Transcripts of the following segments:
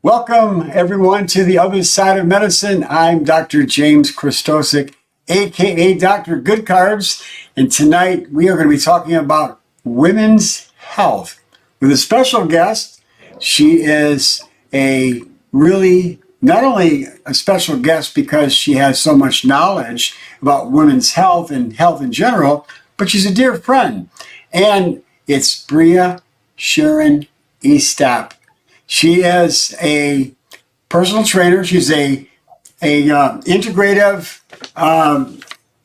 Welcome, everyone, to the other side of medicine. I'm Dr. James Krystosik, aka Dr. Good Carbs, and tonight we are going to be talking about women's health with a special guest. She is a really not only a special guest because she has so much knowledge about women's health and health in general, but she's a dear friend. And it's Brea Sharron Estep. She is a personal trainer. She's a integrative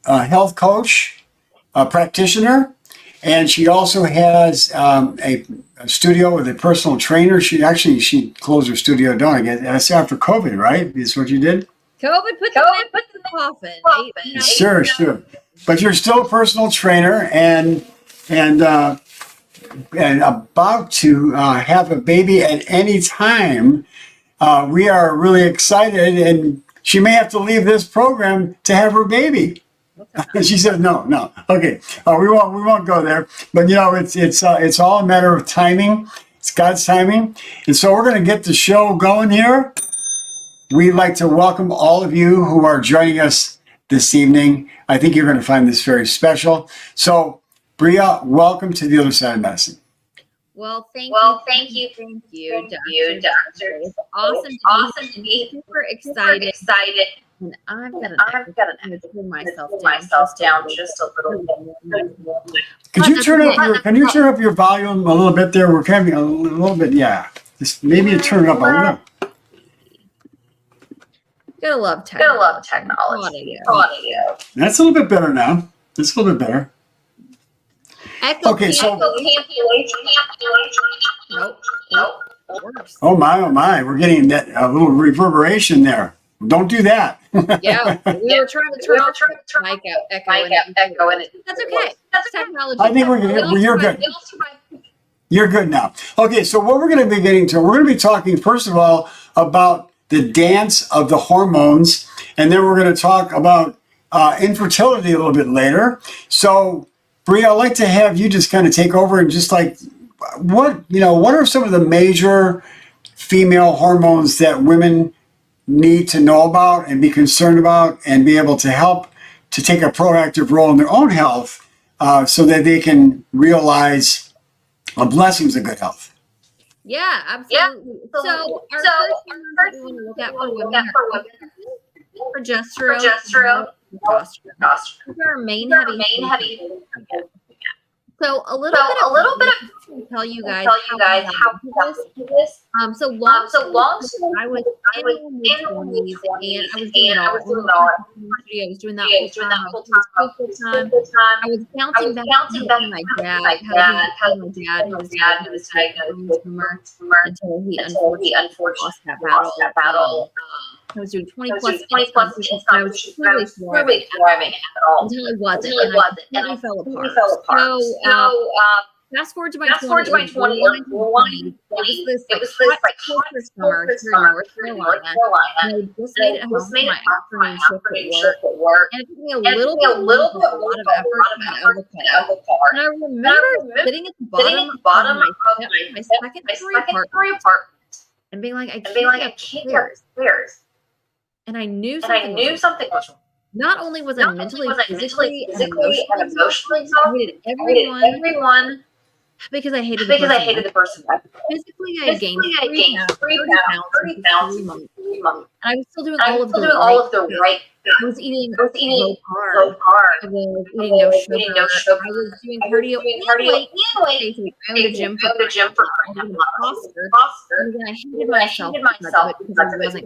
health coach, a practitioner, and she also has a studio with a personal trainer. She closed her studio down again. That's after COVID, right? Is what you did? COVID put the in the coffin. Sure. But you're still a personal trainer and about to have a baby at any time. We are really excited, and she may have to leave this program to have her baby. She said, "No, okay, we won't go there." But it's all a matter of timing. It's God's timing, and so we're going to get the show going here. We'd like to welcome all of you who are joining us this evening. I think you're going to find this very special. So, Brea, welcome to the other side of medicine. Well, thank you, Doctor. It's awesome to be super excited. And I've got to turn myself down just a little bit. Can you turn up your volume a little bit there? We're having a little bit, yeah. Just maybe turn it up a little. Gotta love technology. Audio. That's a little bit better now. That's a little bit better. Okay, so nope. Oh my, we're getting that a little reverberation there. Don't do that. Yeah, we were trying to turn mic echo, and that's okay. That's technology. I think you're good. You're good now. Okay, so what we're going to be getting to, we're going to be talking first of all about the dance of the hormones, and then we're going to talk about infertility a little bit later. So, Brea, I'd like to have you just kind of take over and just like, what are some of the major female hormones that women need to know about and be concerned about and be able to help to take a proactive role in their own health so that they can realize the blessings of good health? Yeah, absolutely. So our first one we look at for women are progesterone. These are our main heavy. So a little bit of tell you guys how to do this. So long I was in my mid-20s and I was doing it all. I was doing that whole time. I was bouncing back to my dad. How my dad was diagnosed with tumor until he unfortunately lost that battle. I was doing 20 plus instances. I was really thriving at all until I wasn't, and I fell apart. So fast forward to my 20s. It was this hot summer here in North Carolina. And I just made it home from my afternoon shift at work. And it took me a little bit, a lot of effort to get out of the car. And I remember sitting at the bottom of my second story apartment and being like, I can't get upstairs. And I knew something was wrong. Not only was I mentally, physically, and emotionally exhausted, I hated everyone because I hated the person. Physically, I gained 3 pounds in 3 months. And I was still doing all of the right things. I was eating low carb. I was eating no sugar. I was doing cardio and I went to gym for and then I hated myself because I wasn't.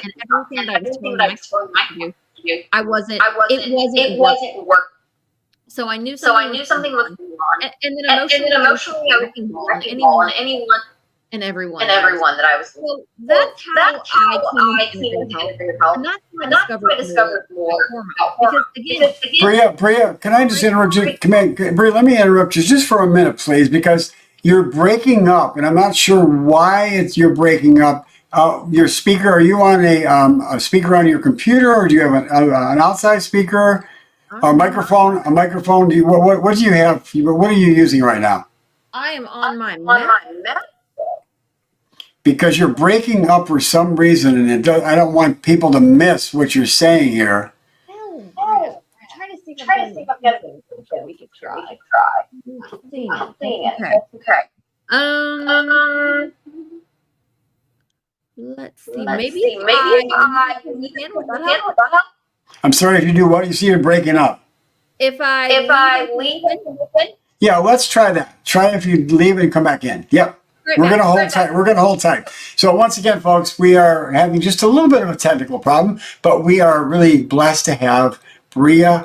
And everything that I was telling myself to do, it wasn't working. So I knew something was going on. And then emotionally I was wrecking ball on anyone and everyone that I was. So that's how I came into health. And that's how I discovered more because again, Brea, can I just interrupt you? Brea, let me interrupt you just for a minute, please, because you're breaking up, and I'm not sure why you're breaking up. Your speaker, are you on a speaker on your computer, or do you have an outside speaker? A microphone. Do you, what do you have? What are you using right now? I am on my Mac. because you're breaking up for some reason, and I don't want people to miss what you're saying here. Oh, I'm trying to see if I'm getting something we could try. Not seeing it. Okay. Let's see. Maybe if I handle that. I'm sorry, if you do what? You see you're breaking up. If I leave it. Yeah, let's try that. Try if you leave and come back in. Yep. We're going to hold tight. We're going to hold tight. So once again, folks, we are having just a little bit of a technical problem, but we are really blessed to have Brea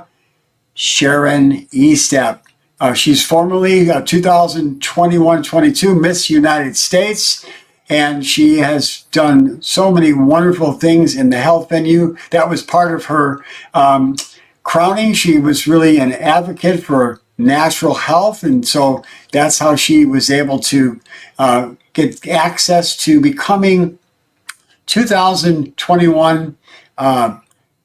Sharron Estep. She's formerly 2021-22 Miss United States, and she has done so many wonderful things in the health venue. That was part of her crowning. She was really an advocate for natural health, and so that's how she was able to get access to becoming 2021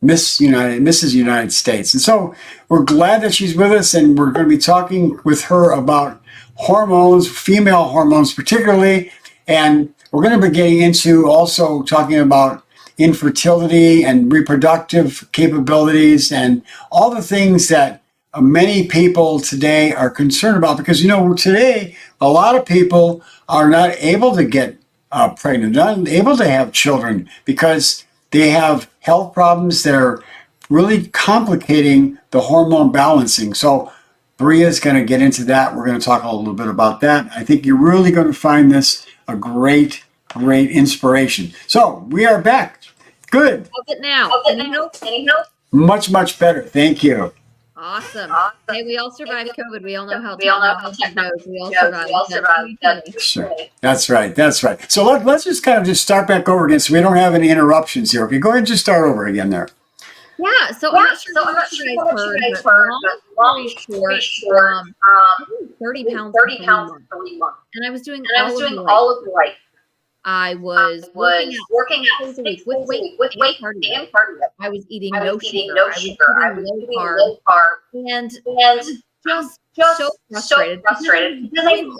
Mrs. United States. And so we're glad that she's with us, and we're going to be talking with her about hormones, female hormones particularly, and we're going to be getting into also talking about infertility and reproductive capabilities and all the things that many people today are concerned about, because today a lot of people are not able to get pregnant, not able to have children because they have health problems that are really complicating the hormone balancing. So Brea is going to get into that. We're going to talk a little bit about that. I think you're really going to find this a great inspiration. So we are back. Good. How's it now? Any help? Much better. Thank you. Awesome. Hey, we all survived COVID. We all know how technology goes. We all survived. Sure. That's right. So let's just kind of start back over again so we don't have any interruptions here. Okay, go ahead and just start over again there. Yeah, so I'm not sure how much you guys heard, but long story short, 30 pounds per month. And I was doing all of the right. I was working out 6 days with weight and cardio. I was eating no sugar. I was eating low carb. And just so frustrated because I was doing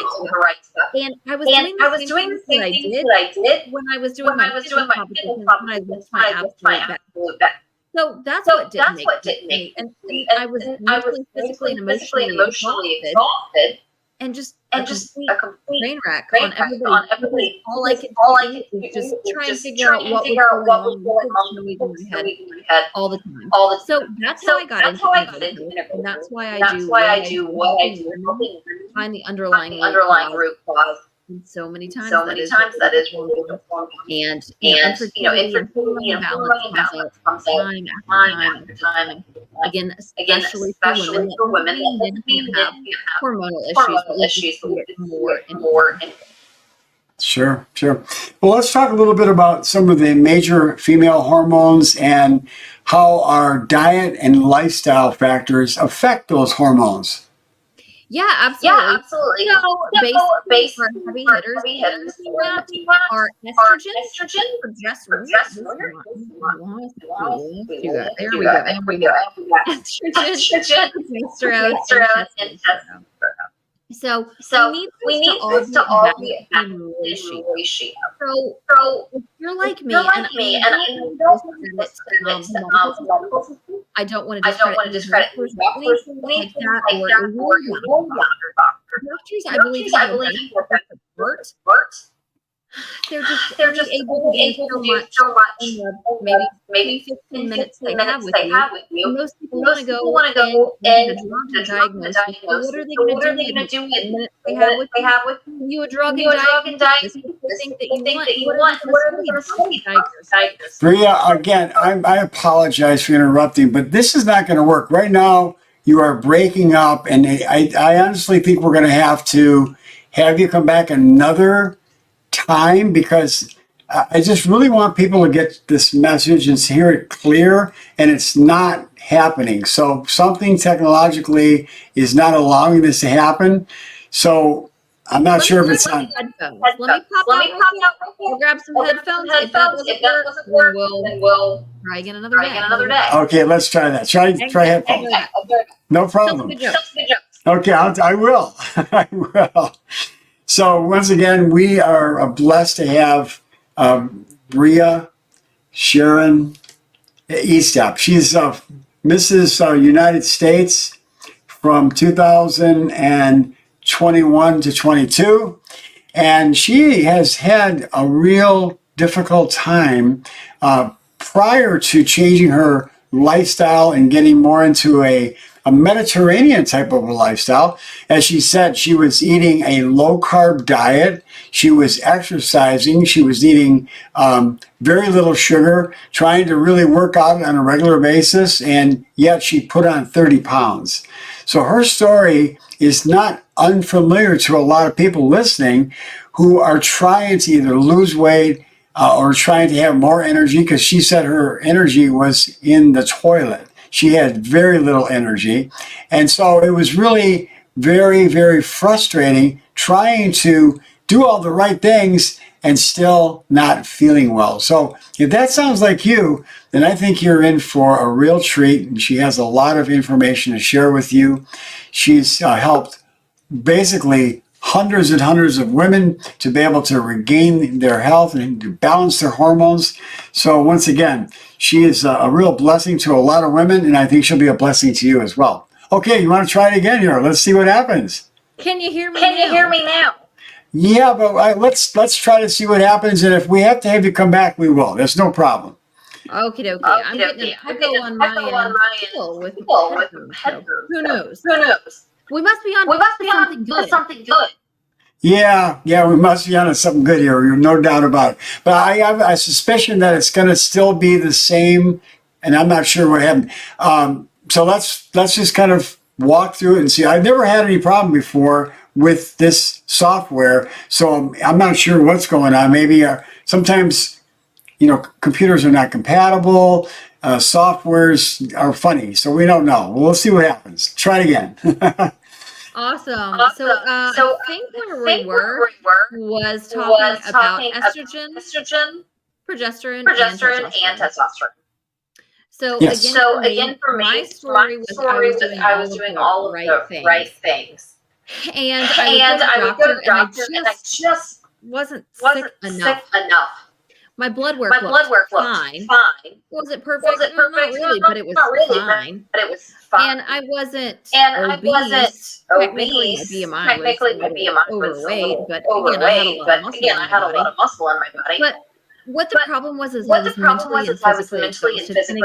all the right stuff. And I was doing the same things that I did when I was doing my fitness competitions when I was my absolute best. So that's what didn't make me. And I was mentally, physically, and emotionally exhausted. And just a complete train wreck on everybody. All I could do was just try and figure out what was going on in my head all the time. So that's how I got into it, and that's why I do what I do, helping find the underlying root cause. And so many times that is and infertility and hormone imbalance comes out time after time. Again, especially for women that have hormonal issues, but we get more and more. Sure. Well, let's talk a little bit about some of the major female hormones and how our diet and lifestyle factors affect those hormones. Yeah, absolutely. So, basically, heavy hitters are estrogen, progesterone. There we go. Estrogen, progesterone, and testosterone. So we need this to all be in ratio. So if you're like me, and I don't want to discredit anything like that or doctors. I believe have support. They're just able to do so much in maybe 15 minutes they have with you. Most people want to go and the diagnosis. What are they going to do in the minutes they have with you? A drug and diagnosis. They think that you want. What are they going to diagnose? Brea, again, I apologize for interrupting, but this is not going to work. Right now, you are breaking up, and I honestly think we're going to have you come back another time, because I just really want people to get this message and hear it clear, and it's not happening. So something technologically is not allowing this to happen. So I'm not sure if it's on. Headphones. Let me pop out. We'll grab some headphones. If that doesn't work, then we'll try again another day. Okay, let's try that. Try headphones. No problem. Okay, I will. I will. So once again, we are blessed to have Brea Sharron Estep. She's Mrs. United States from 2021 to 22. And she has had a real difficult time prior to changing her lifestyle and getting more into a Mediterranean type of a lifestyle. As she said, she was eating a low carb diet. She was exercising. She was eating very little sugar, trying to really work out on a regular basis. And yet she put on 30 pounds. So her story is not unfamiliar to a lot of people listening who are trying to either lose weight or trying to have more energy, because she said her energy was in the toilet. She had very little energy. And so it was really very, very frustrating trying to do all the right things and still not feeling well. So if that sounds like you, then I think you're in for a real treat. And she has a lot of information to share with you. She's helped basically hundreds and hundreds of women to be able to regain their health and to balance their hormones. So once again, she is a real blessing to a lot of women, and I think she'll be a blessing to you as well. Okay, you want to try it again here? Let's see what happens. Can you hear me Can now? you hear me now? Yeah, but let's try to see what happens, and if we have to have you come back, we will. There's no problem. Okie dokie. I'm getting an echo on my end still with headphones, so who knows? Who knows? We must be on something good. Something good. Yeah, we must be on something good here. No doubt about it. But I have a suspicion that it's going to still be the same, and I'm not sure what happened. So let's just kind of walk through it and see. I've never had any problem before with this software, so I'm not sure what's going on. Maybe sometimes, computers are not compatible. Softwares are funny, so we don't know. Well, we'll see what happens. Try it again. Awesome. So I think where we were was talking about estrogen, progesterone, and testosterone. So Yes. again, for me, my story was I was doing all of the right things. And I would go to the doctor, and I just wasn't sick enough. My blood work looked fine. Was it perfect? Not really, but it was fine. And I wasn't obese. Technically, my BMI was overweight, but again, I had a lot of muscle on my body. But what the problem was is I was mentally and physically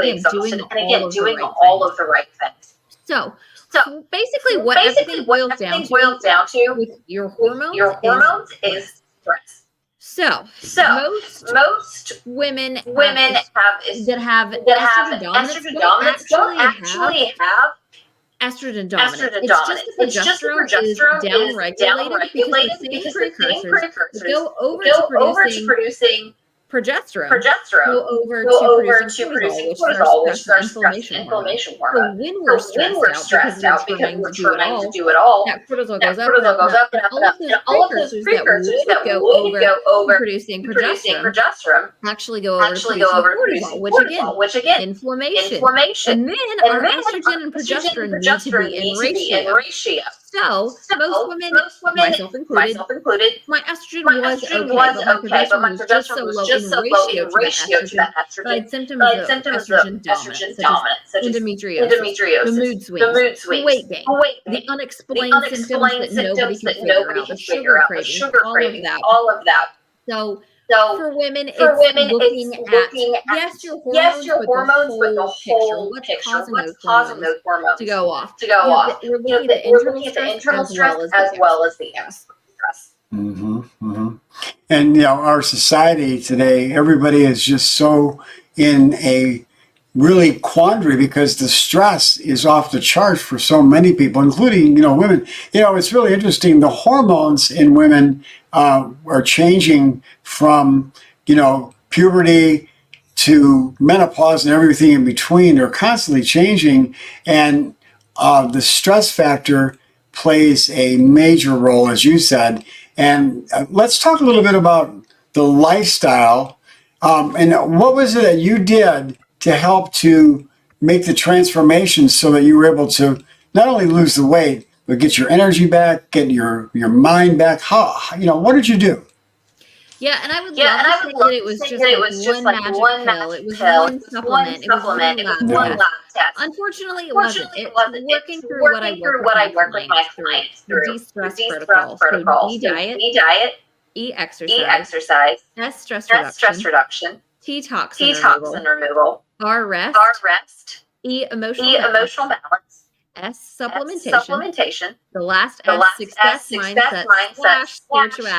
exhausted, and again, doing all of the right things. So basically, what everything boils down to with your hormones is stress. So most women that have estrogen dominance don't actually have estrogen dominance. It's just the progesterone is down-regulated because the same precursors go over to producing progesterone go over to producing cortisol, which is our stress inflammation hormone. So when we're stressed out because we're trying to do it all, that cortisol goes up and up, and all of those precursors that would go over producing progesterone actually go over to producing cortisol, which again, inflammation. And then our estrogen and progesterone need to be in ratio. So most women, myself included, my estrogen was okay, but my progesterone was just so low in ratio to that estrogen. But I had symptoms of estrogen dominance, such as endometriosis, the mood swings, weight gain, the unexplained symptoms that nobody can figure out, the sugar craving, all of that. So for women, it's looking at yes, your hormones, but the whole picture. What's causing those hormones to go off? We're looking at the internal stress as well as the external stress. And our society today, everybody is just so in a really quandary because the stress is off the charts for so many people, including women. It's really interesting. The hormones in women are changing from puberty to menopause and everything in between. They're constantly changing, and the stress factor plays a major role, as you said. And let's talk a little bit about the lifestyle. And what was it that you did to help to make the transformation so that you were able to not only lose the weight, get your energy back, get your mind back? How, what did you do? Yeah, and I would love to say that it was just like one magic pill. It was one supplement. It was one lab test. Unfortunately, it wasn't. It's working through what I work with my clients through the de-stress protocol. So D-diet, E-exercise, S-stress reduction, T-toxin removal, R-rest, E-emotional balance, S supplementation, the last S success mindset /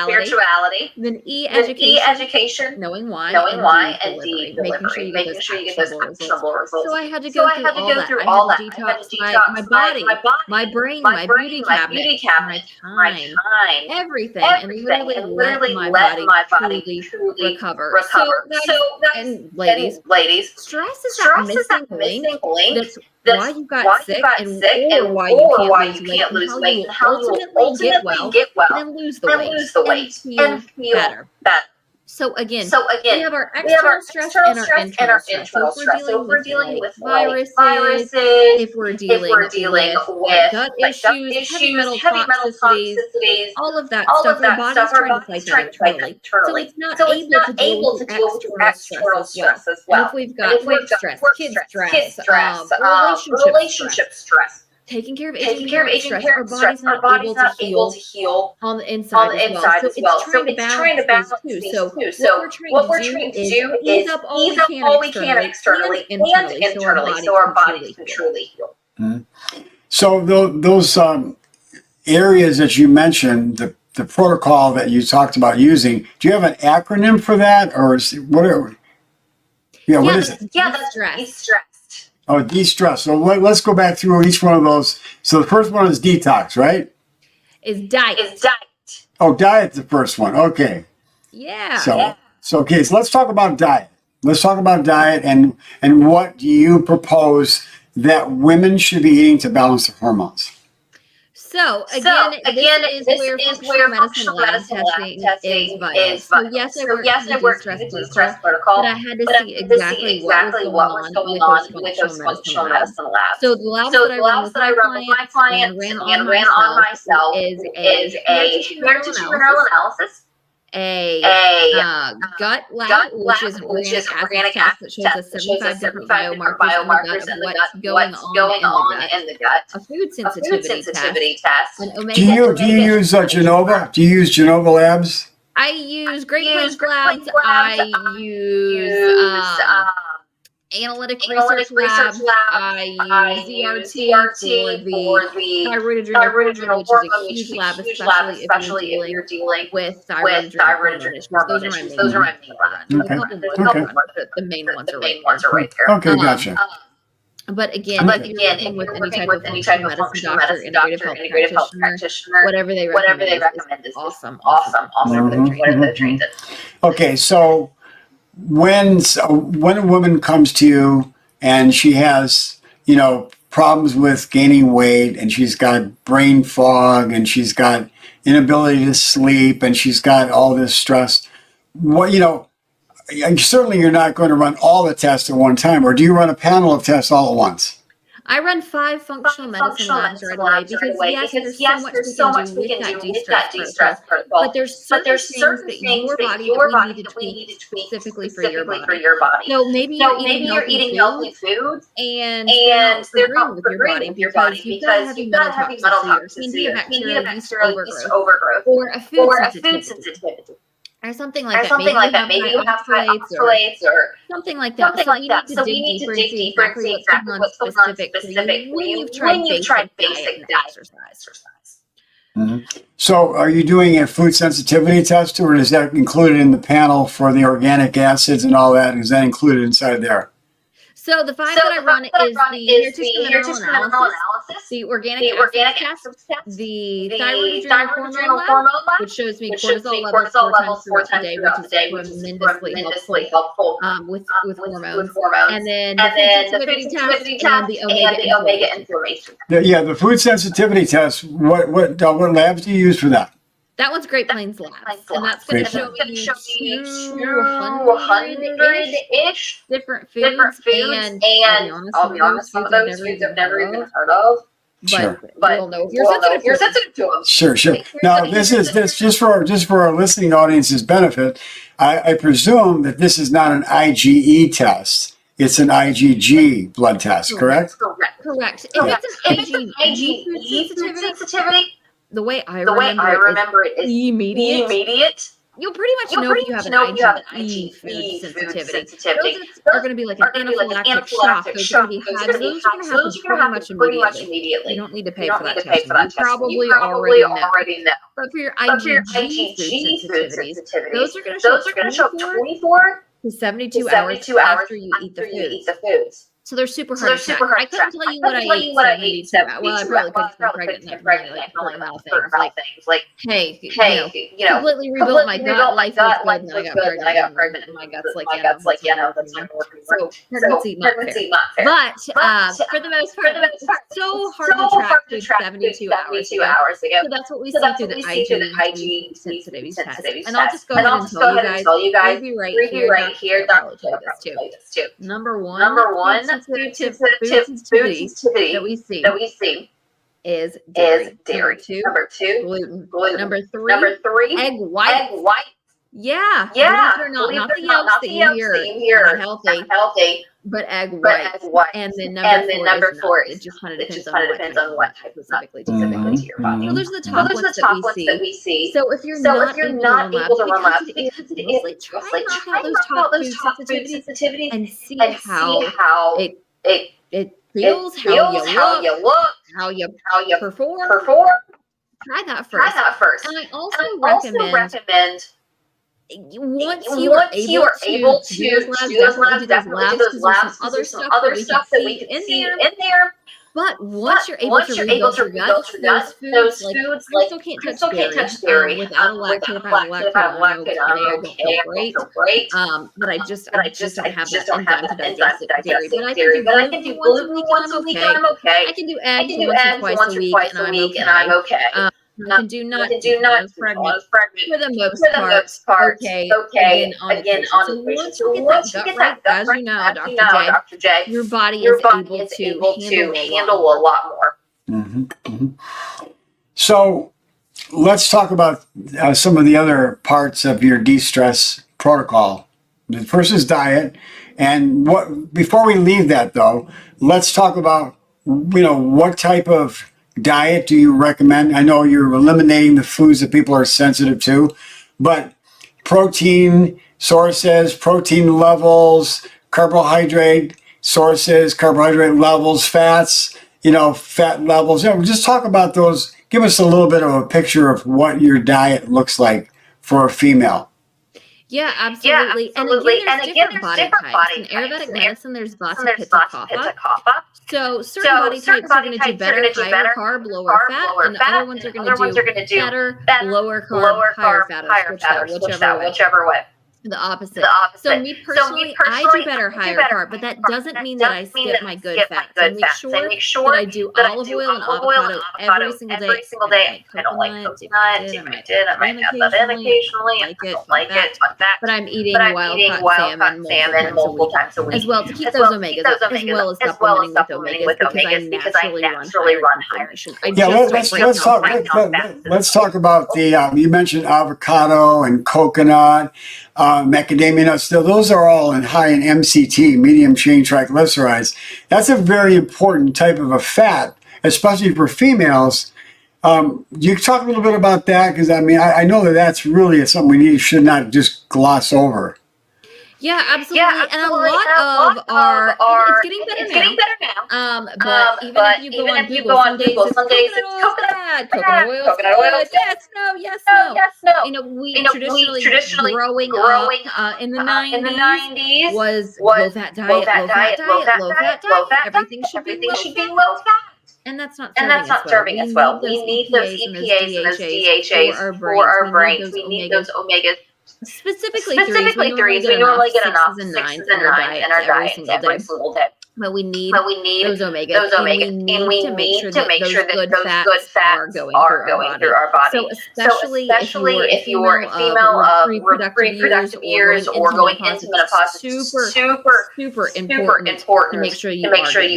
spirituality, then E education, knowing why, and D delivery, making sure you get those actionable results. So I had to go through all that. I had to detox my body, my brain, my beauty cabinet, my time, everything, and literally let my body truly recover. So and ladies, stress is that missing link. That's why you got sick and or why you can't lose weight and how you ultimately get well and lose the weight and feel better. So again, we have our external stress and our internal stress. So if we're dealing with viruses, if we're dealing with gut issues, heavy metal toxicities, all of that stuff, our body's trying to fight that internally. So it's not able to deal with external stress as well. And if we've got work stress, kid stress, relationship stress, taking care of aging stress, our body's not able to heal on the inside as well. So it's trying to balance these two. So what we're trying to do is ease up all we can externally and internally so our bodies can truly heal. Mm-hmm. So those areas that you mentioned, the protocol that you talked about using, do you have an acronym for that, or whatever? Yeah, what is it? Yeah, that's stress. Oh, de-stress. So let's go back through each one of those. So the first one is detox, right? Is diet. Oh, diet's the first one. Okay. Yeah. So okay. So let's talk about diet. Let's talk about diet and what do you propose that women should be eating to balance their hormones? So again, this is where functional medicine lab testing is vital. So yes, I worked through the de-stress protocol, but I had to see exactly what was going on with those functional medicine labs. So the labs that I run with my clients and ran on myself is a hair tissue mineral analysis, a gut lab, which is organic acid test that shows us 75 different biomarkers in the gut of what's going on in the gut, a food sensitivity test. Do you use Genova? Do you use Genova Labs? I use Great Plains Labs. I use Analytic Research Lab. I use ZRT for the thyroid adrenal hormone, which is a huge lab, especially if you're dealing with thyroid adrenal issues. Those are my main labs. Okay. A couple more, but the main ones are right there. Okay, gotcha. But again, if you're working with any type of functional medicine doctor, integrative health practitioner, whatever they recommend is awesome. Whatever they're trained in. Okay, so when a woman comes to you and she has, problems with gaining weight and she's got brain fog and she's got inability to sleep and she's got all this stress, certainly you're not going to run all the tests at one time, or do you run a panel of tests all at once? I run 5 functional medicine labs right away because yes, there's so much we can do with that de-stress protocol. But there's certain things that your body we need to tweak specifically for your body. So maybe you're eating healthy food and they're not agreeing with your body because you've got heavy metal toxicity, or maybe a bacterial yeast overgrowth, or a food sensitivity. Or something like that. Maybe you have high oxalates or something like that. So we need to dig deeper and see exactly what's going on specific when you've tried basic diet exercise. Mm-hmm. So are you doing a food sensitivity test, or is that included in the panel for the organic acids and all that? Is that included inside there? So the 5 that I run is the hair tissue mineral analysis, the organic acid test, the thyroid adrenal hormone lab, which shows me cortisol levels 4 times throughout the day, which is tremendously helpful with hormones. And then the food sensitivity test and the omega inflammation. Yeah, the food sensitivity test. What labs do you use for that? That one's Great Plains Labs, and that's going to show me 200-ish different foods, and I'll be honest, some of those foods I've never even heard of. Sure. But we'll know if you're sensitive to them. Sure. Now, this just for our listening audience's benefit. I presume that this is not an IgE test. It's an IgG blood test, correct? Correct. If it's an IgE food sensitivity, the way I remember it is immediate. You'll pretty much know if you have an IgE food sensitivity. Those are going to be like an anaphylactic shock. Those are going to happen pretty much immediately. You don't need to pay for that test. You probably already know. But for your IgG food sensitivities, those are going to show 24 to 72 hours after you eat the foods. So they're super hard to track. I couldn't tell you what I ate 72 hours. Well, I probably could have been pregnant and like a amount of things. Like, hey, you know, completely rebuilt my gut. Life was good, and I got pregnant, and my gut's like, yeah, no, that's not working. So pregnancy not fair. But for the most part, it's so hard to track 72 hours ago. So that's what we see through the IgE sensitivity test. And I'll just go ahead and tell you guys. Maybe right here. Dr. tell this too. Number one. Sensitive food sensitivity that we see is dairy. Number two, gluten. Number three, egg white. Yeah. Not the yolks that you hear not healthy, but egg white. And then number four is it just kind of depends on what type specifically to your body. So those are the top ones that we see. So if you're not able to run labs, because it is like try to knock out those top food sensitivities and see how it feels, how you look, how you perform. Try that first. And I also recommend once you are able to do those labs, definitely do those labs. Other stuff that we can see in there. But once you're able to rebuild your gut, those foods, like I still can't touch dairy without a lactate. If I have a lactate, I don't feel great. But I just don't have that enzyme to digest dairy. But I can do gluten once a week, and I'm okay. I can do eggs once or twice a week, and I'm okay. I can do nuts when I was pregnant for the most part. Okay. Again, on the patient. So once you get that gut right, as you know, Dr. J, your body is able to handle a lot more. So let's talk about some of the other parts of your de-stress protocol. The first is diet. And before we leave that, though, let's talk about, what type of diet do you recommend? I know you're eliminating the foods that people are sensitive to, but protein sources, protein levels, carbohydrate sources, carbohydrate levels, fats, fat levels. Just talk about those. Give us a little bit of a picture of what your diet looks like for a female. Yeah, absolutely. And again, there's different body types. In Ayurvedic medicine, there's Vata, Pitta, Kapha. So certain body types are going to do better, higher carb, lower fat, and other ones are going to do better, lower carb, higher fat, whichever way. The opposite. So me personally, I do better higher carb, but that doesn't mean that I skip my good fats. I make sure that I do olive oil and avocado every single day. I don't like coconut. If I might add that in occasionally. I don't like it. But I'm eating wild-caught salmon multiple times a week. As well to keep those omegas up, as well as supplementing with omegas because I naturally run higher. Let's talk about the, you mentioned avocado and coconut. Macadamia nuts, those are all high in MCT, medium chain triglycerides. That's a very important type of a fat, especially for females. You talk a little bit about that because I know that's really something we should not just gloss over. Yeah, absolutely. And a lot of our it's getting better now. But even if you go on Google, some days it's coconut oil is good. Yes, no. We traditionally growing up in the 90s was low fat diet. Everything should be low fat. And that's not serving us well. We need those EPAs and those DHAs for our brains. We need those omegas. Specifically threes. We normally get enough 6s and 9s in our diet every single day. But we need those omegas, and we need to make sure that those good fats are going through our body. So especially if you're a female of reproductive years or going into menopause, it's super important to make sure you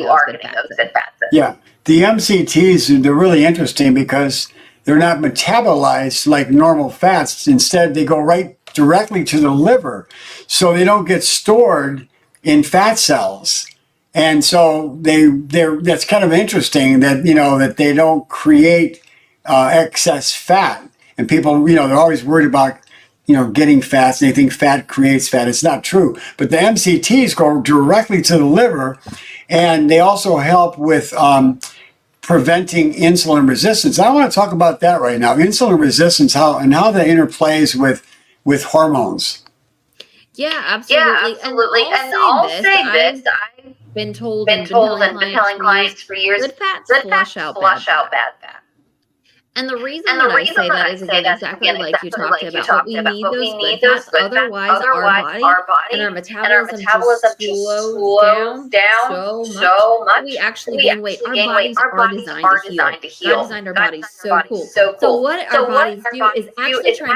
are getting those good fats. Yeah, the MCTs, they're really interesting because they're not metabolized like normal fats. Instead, they go right directly to the liver. So they don't get stored in fat cells. And so that's kind of interesting that, that they don't create excess fat. And people, they're always worried about, getting fats, and they think fat creates fat. It's not true. But the MCTs go directly to the liver, and they also help with preventing insulin resistance. I want to talk about that right now. Insulin resistance, how that interplays with hormones. Yeah, absolutely. And I'll say this, I've been told and been telling clients for years, good fats flush out bad fat. And the reason that I say that is, again, exactly like you talked about. We need those good fats, otherwise our body and our metabolism just slows down so much. We actually gain weight. Our bodies are designed to heal. God designed our bodies so cool. So what our bodies do is actually try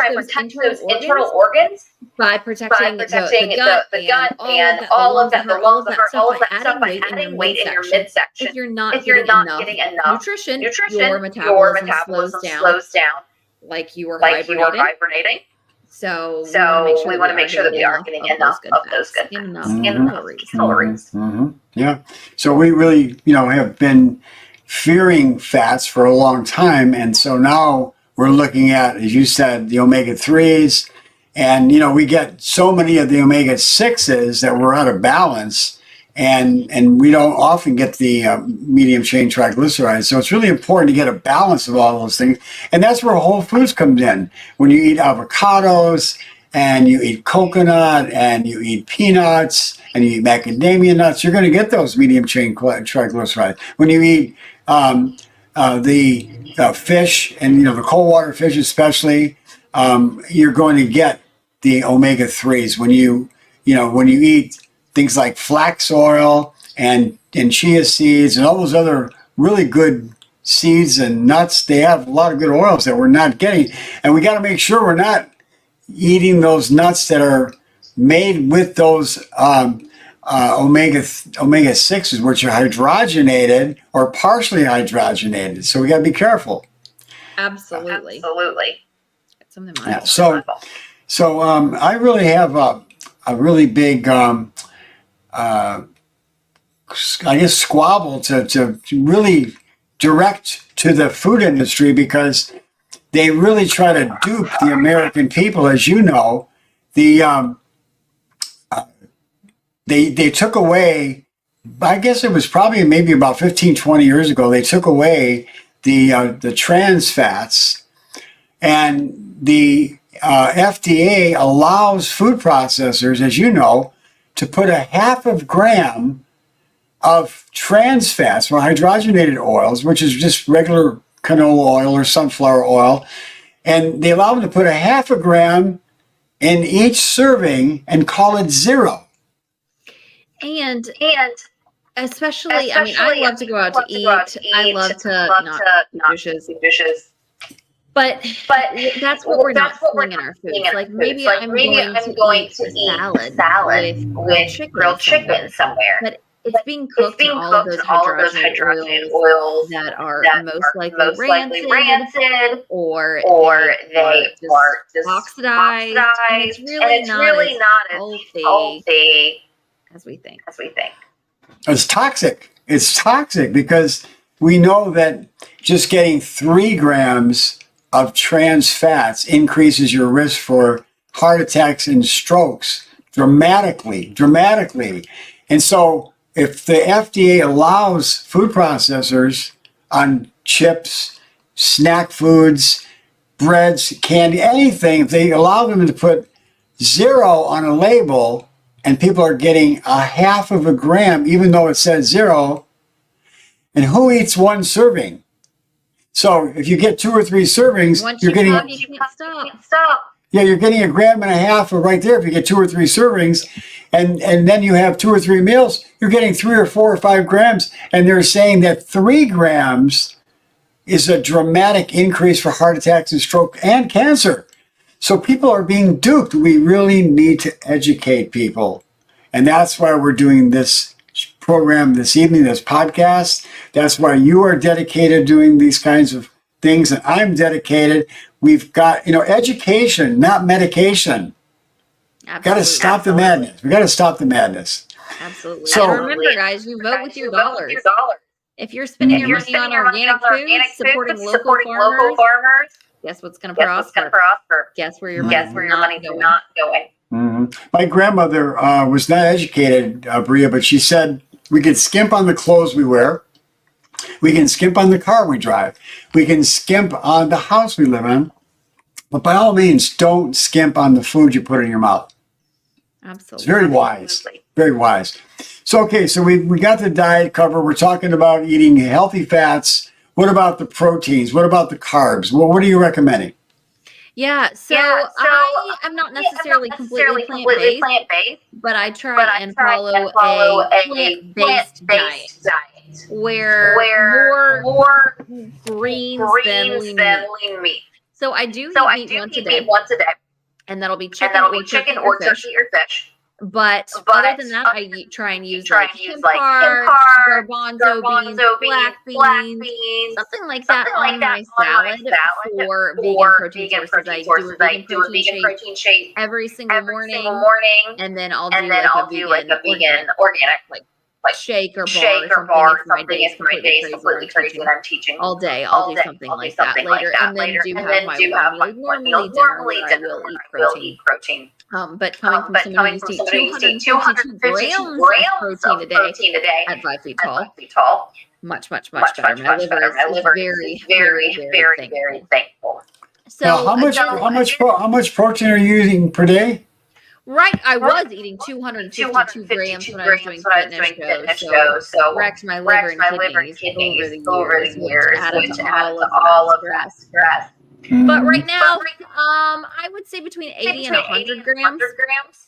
and protect those internal organs by protecting the gut and all of that, the lungs, all of that stuff by adding weight in your midsection. If you're not getting enough nutrition, your metabolism slows down like you were hibernating. So we want to make sure that we are getting enough of those good fats, enough calories. Yeah. So we really, have been fearing fats for a long time. And so now we're looking at, as you said, the omega-3s. And, we get so many of the omega-6s that we're out of balance. And we don't often get the medium chain triglycerides. So it's really important to get a balance of all those things. And that's where whole foods comes in. When you eat avocados and you eat coconut and you eat peanuts and you eat macadamia nuts, you're going to get those medium chain triglycerides. When you eat the fish and, the cold water fish especially, you're going to get the omega-3s. When you eat things like flax oil and chia seeds and all those other really good seeds and nuts, they have a lot of good oils that we're not getting. And we got to make sure we're not eating those nuts that are made with those omega-6s, which are hydrogenated or partially hydrogenated. So we got to be careful. Absolutely. That's something yeah. So I really have a really big I guess squabble to really direct to the food industry, because they really try to dupe the American people. As you know, they took away, I guess it was probably maybe about 15, 20 years ago, they took away the trans fats, and the FDA allows food processors, as you know, to put a half of gram of trans fats or hydrogenated oils, which is just regular canola oil or sunflower oil, and they allow them to put a half a gram in each serving and call it zero. And especially, I mean, I love to go out to eat. I love to not do dishes. But that's what we're not seeing in our foods. Like maybe I'm going to eat salad with grilled chicken somewhere. But it's being cooked in all of those hydrogenated oils that are most likely rancid, or they are just oxidized. And it's really not as healthy as we think. It's toxic. It's toxic because we know that just getting 3 grams of trans fats increases your risk for heart attacks and strokes dramatically. And so if the FDA allows food processors on chips, snack foods, breads, candy, anything, if they allow them to put 0 on a label and people are getting a half of a gram, even though it says 0, and who eats 1 serving? So if you get 2 or 3 servings, once you're getting you can't stop. Yeah, you're getting a gram and a half right there if you get 2 or 3 servings, and then you have 2 or 3 meals, you're getting 3 or 4 or 5 grams, and they're saying that 3 grams is a dramatic increase for heart attacks and stroke and cancer. So people are being duped. We really need to educate people, and that's why we're doing this program this evening, this podcast. That's why you are dedicated doing these kinds of things, and I'm dedicated. We've got, education, not medication. Got to stop the madness. We got to stop the madness. Absolutely. So and remember, guys, you vote with your dollars. If you're spending your money on organic food, supporting local farmers, guess what's going to prosper? Guess where your money's not going? Mm-hmm. My grandmother was not educated, Brea, but she said we could skimp on the clothes we wear. We can skimp on the car we drive. We can skimp on the house we live in. But by all means, don't skimp on the food you put in your mouth. Absolutely. It's very wise. Very wise. So, okay, so we got the diet covered. We're talking about eating healthy fats. What about the proteins? What about the carbs? Well, what are you recommending? Yeah, so I am not necessarily completely plant-based, but I try and follow a plant-based diet where more greens than lean meat. So I do eat meat once a day, and that'll be chicken or turkey or fish. But other than that, I try and use like hemp carbs, garbanzo beans, black beans, something like that on my salad for vegan protein sources. I do a vegan protein shake every single morning, and then I'll do like a vegan organic like shake or bar or something if my day is completely crazy and I'm teaching all day. I'll do something like that later, and then do have my normally dinner where I will eat protein. But coming from someone who used to eat 252 grams of protein a day at 5 feet tall, much better. My liver is very thankful. So now, how much protein are you using per day? Right, I was eating 252 grams when I was doing fitness shows, so wrecked my liver and kidneys over the years, which added to all of that stress. But right now, I would say between 80 and 100 grams.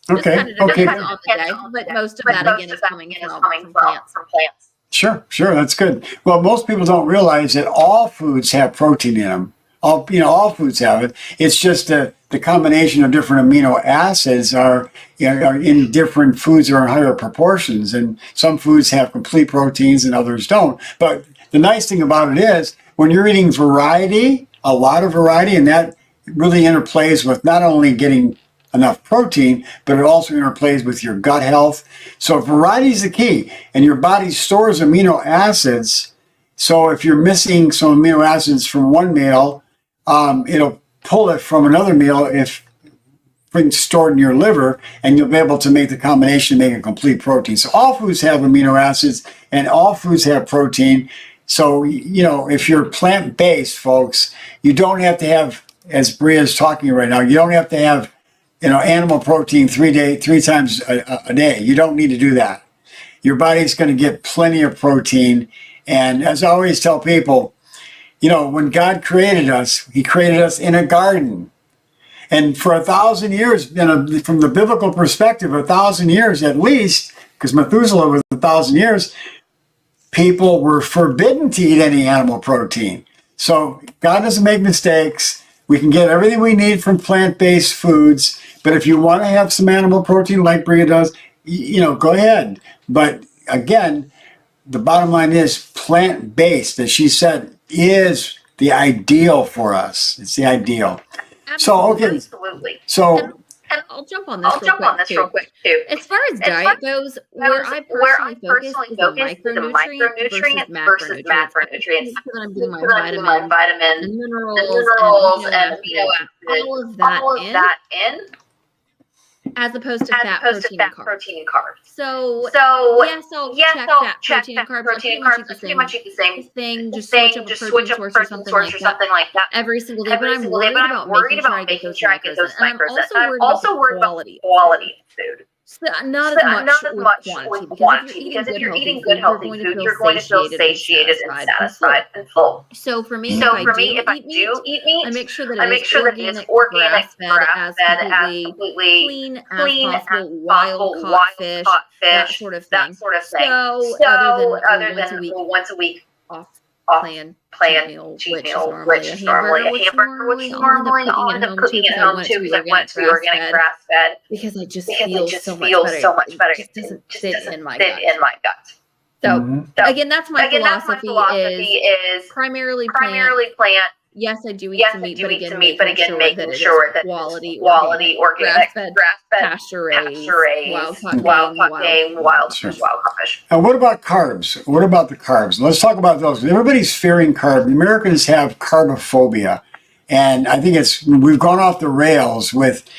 Just kind of depends on the day, but most of that again is coming from plants. Sure, that's good. Well, most people don't realize that all foods have protein in them. All foods have it. It's just the combination of different amino acids are in different foods or in higher proportions. And some foods have complete proteins and others don't. But the nice thing about it is when you're eating variety, a lot of variety, and that really interplays with not only getting enough protein, but it also interplays with your gut health. So variety is the key, and your body stores amino acids. So if you're missing some amino acids from one meal, it'll pull it from another meal if it's stored in your liver, and you'll be able to make the combination, make a complete protein. So all foods have amino acids, and all foods have protein. So, if you're plant-based, folks, you don't have to have, as Brea is talking right now, you don't have to have, animal protein 3 times a day. You don't need to do that. Your body's going to get plenty of protein. And as I always tell people, when God created us, he created us in a garden. And for 1,000 years, from the biblical perspective, 1,000 years at least, because Methuselah was 1,000 years, people were forbidden to eat any animal protein. So God doesn't make mistakes. We can get everything we need from plant-based foods. But if you want to have some animal protein like Brea does, go ahead. But again, the bottom line is plant-based, as she said, is the ideal for us. It's the ideal. Absolutely. So, and I'll jump on this real quick too. As far as diet goes, where I personally focus is the micronutrients versus macronutrients. Because I'm getting my vitamins and minerals and amino acids, all of that in. As opposed to fat, protein, and carbs. So yes, I'll check fat, protein, and carbs. I pretty much eat the same thing. Just switch up a protein source or something like that every single day. But I'm worried about making sure I get those micros. And I'm also worried about the quality of food. So not as much with quantity, because if you're eating good healthy food, you're going to feel satiated and satisfied and full. So for me, if I do eat meat, I make sure that it is organic, grass-fed, as completely clean as possible, wild-caught fish, that sort of thing. So other than once a week off-plan cheat meal, which is normally a hamburger, which normally I'll end up cooking at home too, because I went to organic grass-fed, because it just feels so much better. It just doesn't sit in my gut. So again, that's my philosophy is primarily plant. Yes, I do eat some meat, but again, making sure that it is quality, organic, grass-fed, pasture-raised, wild-caught game, wild fish. And what about carbs? What about the carbs? Let's talk about those. Everybody's fearing carbs. Americans have carbophobia. And I think we've gone off the rails with,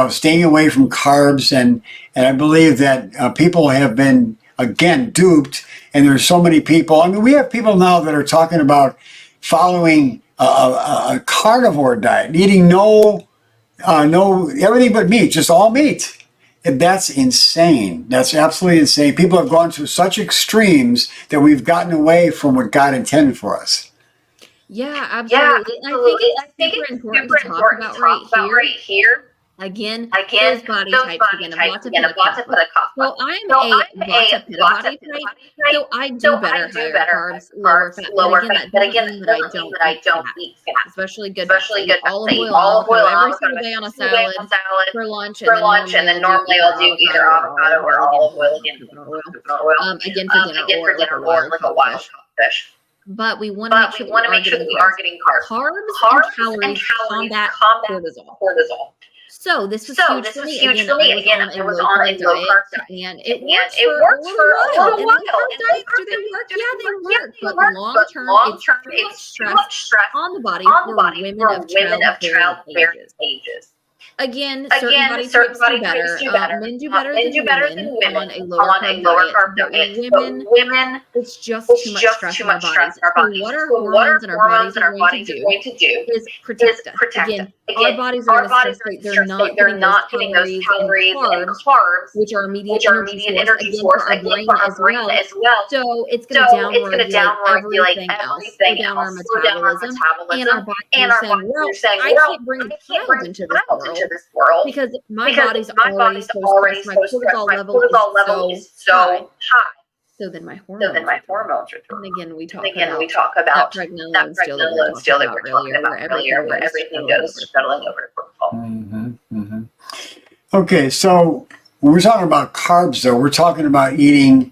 staying away from carbs. And I believe that people have been, again, duped. And there's so many people. I mean, we have people now that are talking about following a carnivore diet, eating no everything but meat, just all meat. And that's insane. That's absolutely insane. People have gone to such extremes that we've gotten away from what God intended for us. Yeah, absolutely. I think it's super important to talk about right here. Again, those body types, again, a Vata Pitta. So I'm a Vata Pitta body type, so I do better higher carbs, lower fat. But again, that doesn't mean that I don't eat fat. Especially good fat. Olive oil, every single day on a salad for lunch, and then normally I'll do either avocado or olive oil again. Again, for dinner or like a wild caught fish. But we want to make sure that we are getting carbs. Carbs and calories combat cortisol. So this was huge for me. Again, I was on a low carb diet, and it worked for a little while. And do they work? Yeah, they work. But long term, it's too much stress on the body for women of childbearing ages. Again, certain body types do better. Men do better than women on a lower carb diet. But women, it's just too much stress in our bodies. So what our hormones and our bodies are going to do is protect us. Again, our bodies are in a stress state. They're not getting those calories and carbs, which are immediate energy source, again, for our brain as well. So it's going to downregulate everything else, slow down our metabolism, and our bodies are saying, well, I can't bring a child into this world because my body's already so stressed. My cortisol level is so high. So then my hormones are through. And again, we talk about that pregnenolone still that we were talking about earlier, where everything goes settling over to cortisol. Okay, so when we're talking about carbs, though, we're talking about eating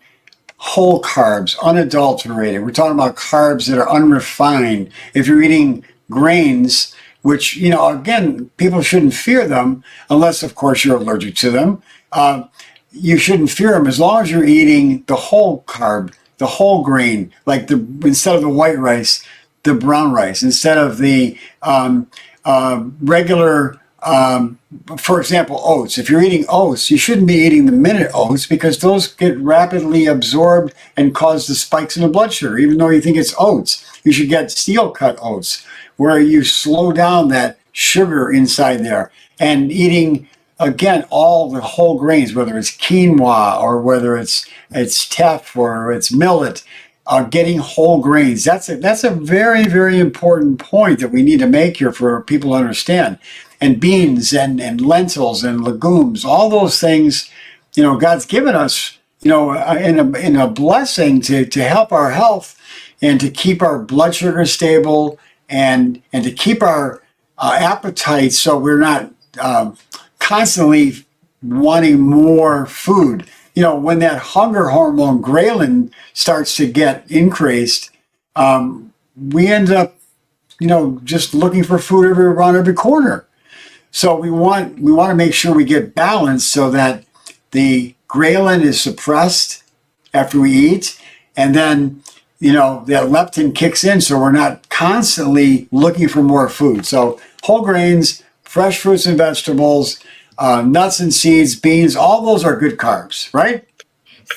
whole carbs, unadulterated. We're talking about carbs that are unrefined. If you're eating grains, which, again, people shouldn't fear them unless, of course, you're allergic to them. You shouldn't fear them as long as you're eating the whole carb, the whole grain, like instead of the white rice, the brown rice, instead of the regular, for example, oats. If you're eating oats, you shouldn't be eating the minute oats because those get rapidly absorbed and cause the spikes in the blood sugar, even though you think it's oats. You should get steel cut oats where you slow down that sugar inside there, and eating, again, all the whole grains, whether it's quinoa or whether it's teff or it's millet, getting whole grains. That's a very, very important point that we need to make here for people to understand. And beans and lentils and legumes, all those things, God's given us, in a blessing to help our health and to keep our blood sugar stable and to keep our appetite so we're not constantly wanting more food. When that hunger hormone ghrelin starts to get increased, we end up, just looking for food around every corner. So we want to make sure we get balanced so that the ghrelin is suppressed after we eat, and then that leptin kicks in, so we're not constantly looking for more food. So whole grains, fresh fruits and vegetables, nuts and seeds, beans, all those are good carbs, right?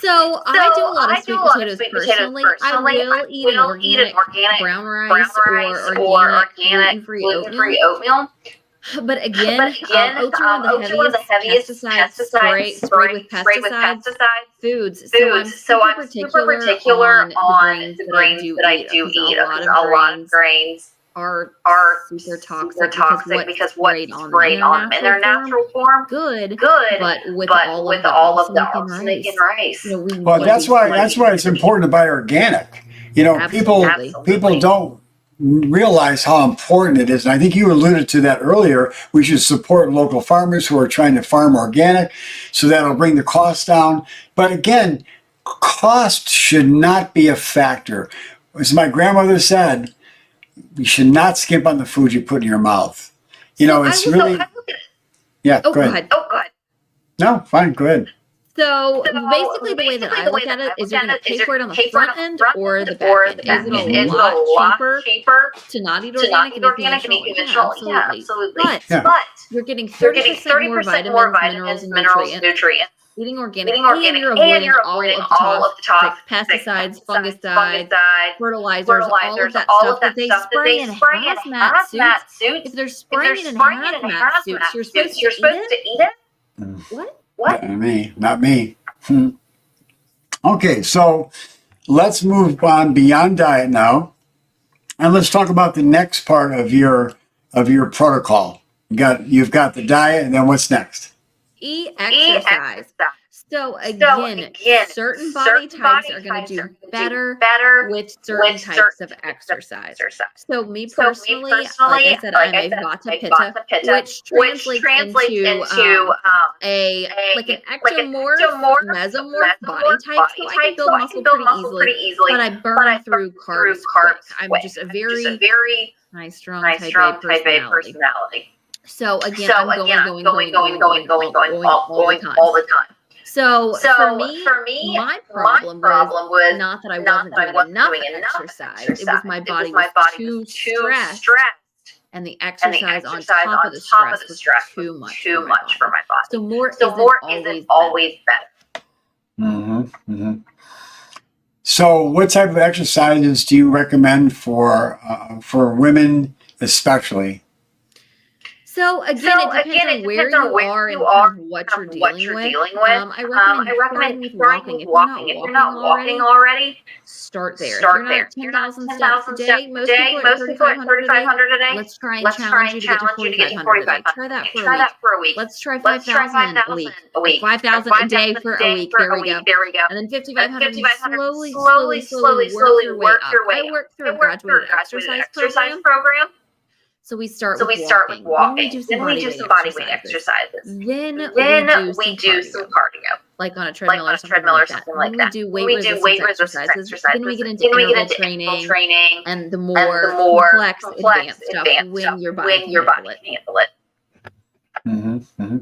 So I do a lot of sweet potatoes personally. I will eat an organic brown rice or organic gluten-free oatmeal. But again, oats are one of the heaviest pesticides sprayed with pesticide foods. So I'm super particular on the grains that I do eat. A lot of grains are super toxic because what's sprayed on them in their natural form, good, but with all of the arsenic in rice. Well, that's why it's important to buy organic. People don't realize how important it is. And I think you alluded to that earlier. We should support local farmers who are trying to farm organic, so that'll bring the cost down. But again, cost should not be a factor. As my grandmother said, you should not skimp on the food you put in your mouth. You know, it's really. Yeah, go ahead. Oh, go ahead. No, fine, go ahead. So basically, the way that I look at it is, you're going to pay for it on the front end or the back end. Is it a lot cheaper to not eat organic and eat conventional? Yeah, absolutely. But you're getting 30% more vitamins, minerals, nutrients. Eating organic, and you're avoiding all of the toxic pesticides, fungicides, fertilizers, all of that stuff that they spray in hazmat suits. If they're spraying it in hazmat suits, you're supposed to eat it? What? Not me. Okay, so let's move on beyond diet now, and let's talk about the next part of your protocol. You've got the diet, and then what's next? Exercise. So again, certain body types are going to do better with certain types of exercise. So me personally, like I said, I'm a Vata Pitta, which translates into an ectomorph, mesomorph body type. So I can build muscle pretty easily, but I burn through carbs quick. I'm just a very high strong type A personality. So again, I'm going all the time. So for me, my problem was not that I wasn't doing enough exercise. It was my body was too stressed, and the exercise on top of the stress was too much for my body. So more isn't always better. Mm-hmm. So what type of exercises do you recommend for women especially? So again, it depends on where you are and what you're dealing with. I recommend starting with walking. If you're not walking already, start there. If you're not 10,000 steps a day, most people are at 3,500 a day. Let's try and challenge you to get to 4,500 a day. Try that for a week. Let's try 5,000 a week. 5,000 a day for a week. There we go. And then 5,500. Slowly work your way up. I work through a graduated exercise program. So we start with walking. Then we do some body weight exercises. Then we do some cardio. Like on a treadmill or something like that. We do weight resistance exercises. Then we get into interval training and the more complex advanced stuff when your body can handle it. Mm-hmm.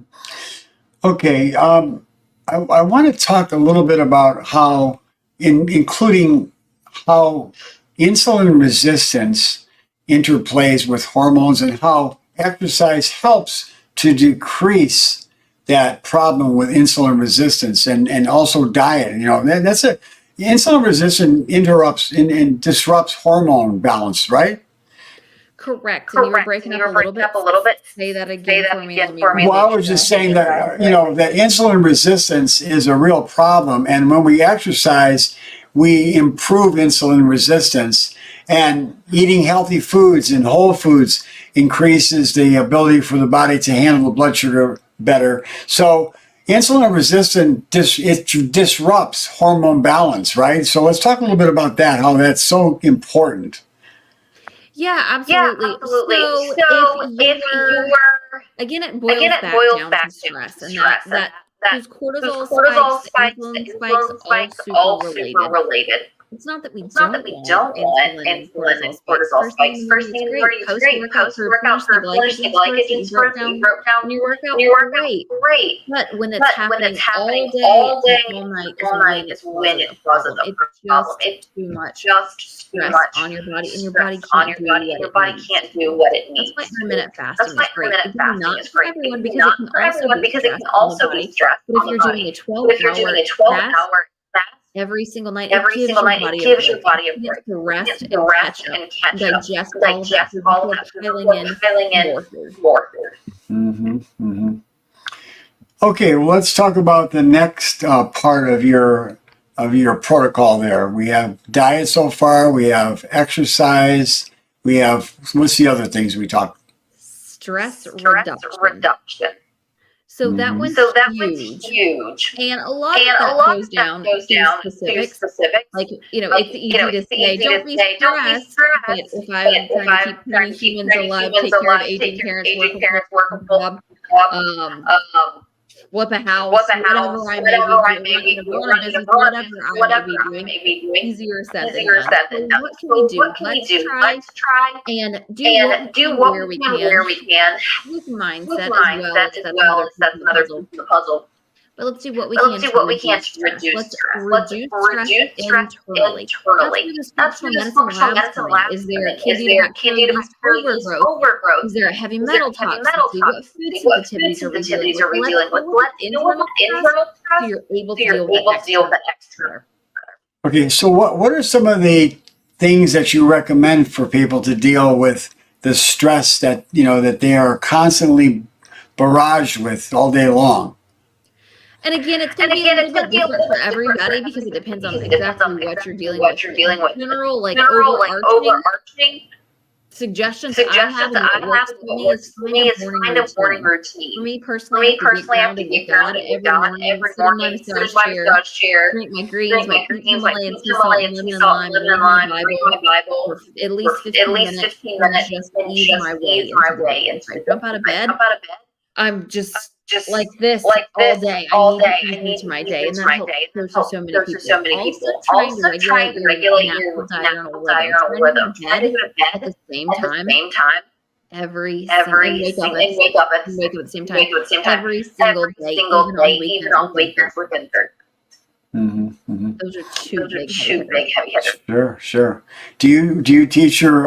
Okay, I want to talk a little bit about how, including how insulin resistance interplays with hormones and how exercise helps to decrease that problem with insulin resistance and also diet. You know, that's insulin resistance interrupts and disrupts hormone balance, right? Correct. And you were breaking up a little bit. Say that again for me. Well, I was just saying that, that insulin resistance is a real problem. And when we exercise, we improve insulin resistance. And eating healthy foods and whole foods increases the ability for the body to handle the blood sugar better. So insulin resistance, it disrupts hormone balance, right? So let's talk a little bit about that, how that's so important. Yeah, absolutely. So if you were, again, it boils back down to stress, and that those cortisol spikes, insulin spikes, all super related. It's not that we don't want insulin and cortisol spikes. First thing in the morning is great. Post-workout for replenishing glycogen stores that you wrote down. Your workout, great. But when it's happening all day, all night is when it causes a problem. It's too much stress on your body, and your body can't do what it needs. That's why intermittent fasting is great. Not for everyone, because it can also be stress. But if you're doing a 12-hour fast, every single night, it gives your body a break to rest and catch up, digest all that piling in more food. Okay, well, let's talk about the next part of your protocol there. We have diet so far, we have exercise, we have, what's the other things we talked? Stress reduction. So that one's huge. And a lot of that goes down to specifics. Like, it's easy to say, don't be stressed. But if I'm trying to keep humans alive, take care of aging parents, work a job, flip a house, whatever I may be doing, run a business, whatever I may be doing. Easier said than done. So what can we do? Let's try and do what we can where we can with mindset as well. That's another piece of the puzzle. But let's do what we can to reduce stress. Let's reduce stress internally. That's where the functional medicine labs is there candida bacteria overgrowth? Is there a heavy metal toxicity? What food sensitivities are we dealing with? Let's internal stress so you're able to deal with the external. Okay, so what are some of the things that you recommend for people to deal with the stress that, that they are constantly barraged with all day long? And again, it's going to be a little bit different for everybody because it depends on exactly what you're dealing with. In general, like overarching suggestions that I have that works for me is find a morning routine. For me personally, I have to get grounded with God every morning, sit in my massage chair, drink my greens, my pink Himalayan sea salt, lemon and lime, read my Bible for at least 15 minutes, and just ease my way into it. I jump out of bed, I'm just like this all day. I need to ease into my day, and that helps for so many people. Also, trying to regulate your natural diurnal rhythm. Try to go to bed at the same time every wake up at the same time every single day, even on weekends within 30. Those are two big heavy hitters. Sure. Do you teach your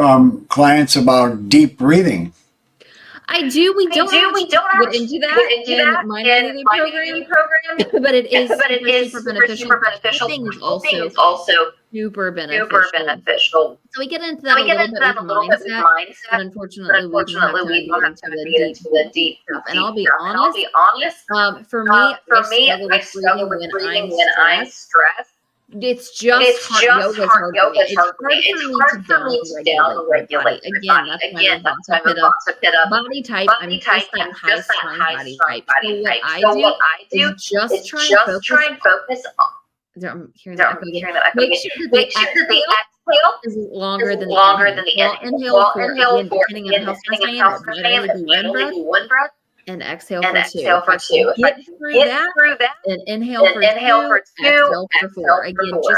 clients about deep breathing? I do. We don't get into that in my daily program, but it is super beneficial. The thing is also super beneficial. So we get into that a little bit with mindset, but unfortunately we don't have time to get into the deep stuff. And I'll be honest. For me, I struggle with breathing when I'm stressed. It's just hard yoga. It's hard for me to down-regulate. Again, that's why my box hit up. Body type, I'm just that high-strung body type. So what I do is just try and focus on. I'm hearing that. Make sure that the exhale is longer than the inhale. Inhale for, depending on how fast I am, it might only be one breath. And exhale for two. Get through that, and inhale for two, exhale for four.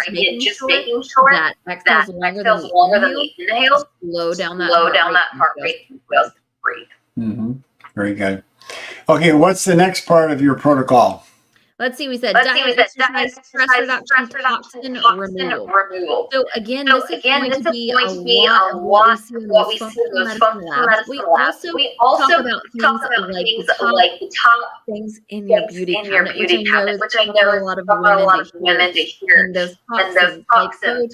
Again, just making sure that exhale's longer than the inhale. Slow down that heart rate. Just breathe. Very good. Okay, what's the next part of your protocol? Let's see. We said diet, exercise, stress reduction, toxin removal. So again, this is going to be a lot of what we see in those functional medicine labs. We also talk about things like the top things in your beauty cabinet, which I know a lot of women to hear. And those toxins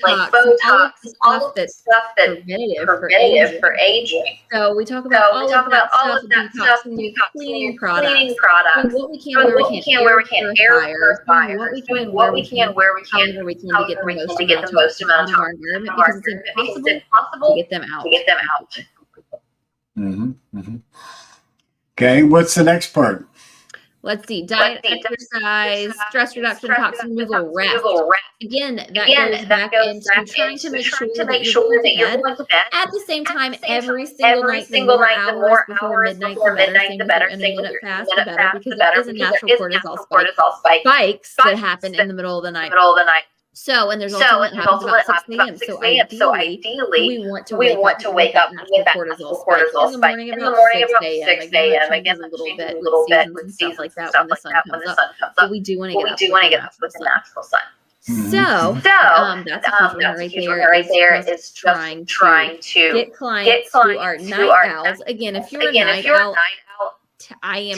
like Botox, all of the stuff that's preventative for aging. So we talk about all of that stuff, detoxing, cleaning products, and what we can, where we can't. Air purifiers, what we can, where we can, however we can to get the most amount of toxins out of our environment because it's impossible to get them out. Okay, what's the next part? Let's see, diet, exercise, stress reduction, toxin removal, rest. Again, that goes back into trying to make sure that you're going to bed. At the same time, every single night, the more hours before midnight, the better. And a minute fast, the better, because it is a natural cortisol spikes that happen in the middle of the night. So, and there's also what happens about 6 a.m. So ideally, we want to wake up with that cortisol spike in the morning about 6 a.m. Again, that changes a little bit with seasons and stuff like that when the sun comes up. But we do want to get up with the natural sun. So that's a huge one right there. Is just trying to get clients who are night owls. Again, if you're a night owl, I am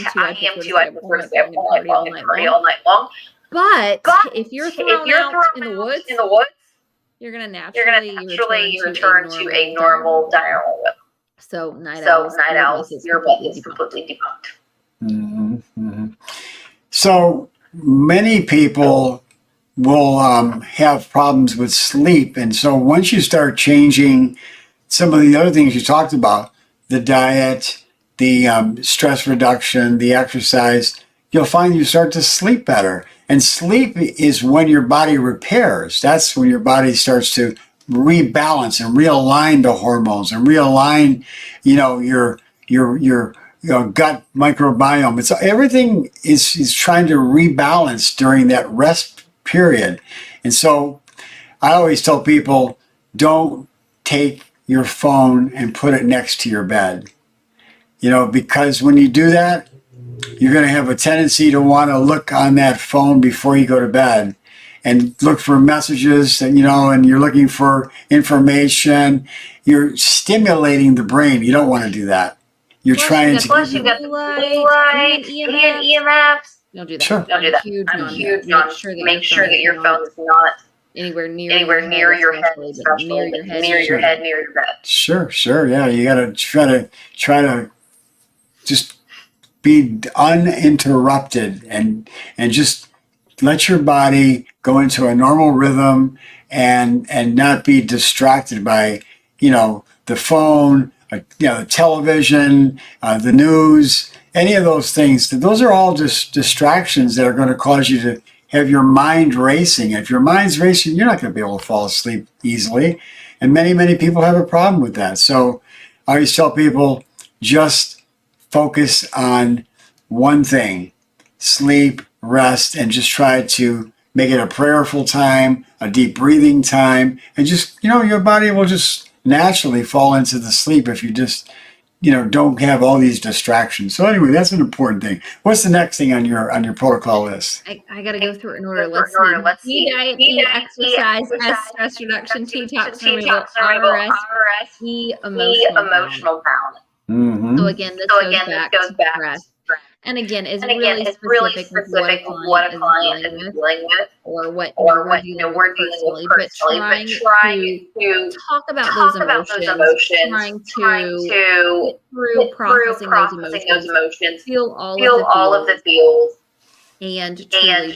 too. I prefer to stay up all night long. But if you're thrown out in the woods, you're gonna naturally return to a normal diurnal rhythm. So night owls, your myth is completely debunked. So many people will have problems with sleep, and so once you start changing some of the other things you talked about, the diet, the stress reduction, the exercise, you'll find you start to sleep better. And sleep is when your body repairs. That's when your body starts to rebalance and realign the hormones and realign, your gut microbiome. It's everything is trying to rebalance during that rest period. And so I always tell people, don't take your phone and put it next to your bed. Because when you do that, you're going to have a tendency to want to look on that phone before you go to bed and look for messages, and you're looking for information. You're stimulating the brain. You don't want to do that. You're trying to. Plus, you got the blue light, and EMFs. Don't do that. Sure. Don't do that. I'm huge on make sure that your phone is not anywhere near your head, especially near your head, near your bed. Sure. Yeah, you got to try to just be uninterrupted and just let your body go into a normal rhythm and not be distracted by the phone, the television, the news, any of those things. Those are all just distractions that are going to cause you to have your mind racing. If your mind's racing, you're not going to be able to fall asleep easily. And many people have a problem with that. So I always tell people, just focus on one thing: sleep, rest, and just try to make it a prayerful time, a deep breathing time, and just, your body will just naturally fall into the sleep if you just, don't have all these distractions. So anyway, that's an important thing. What's the next thing on your protocol list? I got to go through it in order. Let's see. Diet, E, exercise, S, stress reduction, T, toxin removal, RS, E, emotional balance. Mm-hmm. So again, this goes back to rest. And again, it's really specific with what a client is dealing with, or what we're dealing with personally, but trying to talk about those emotions, trying to get through processing those emotions, feel all of the feels, and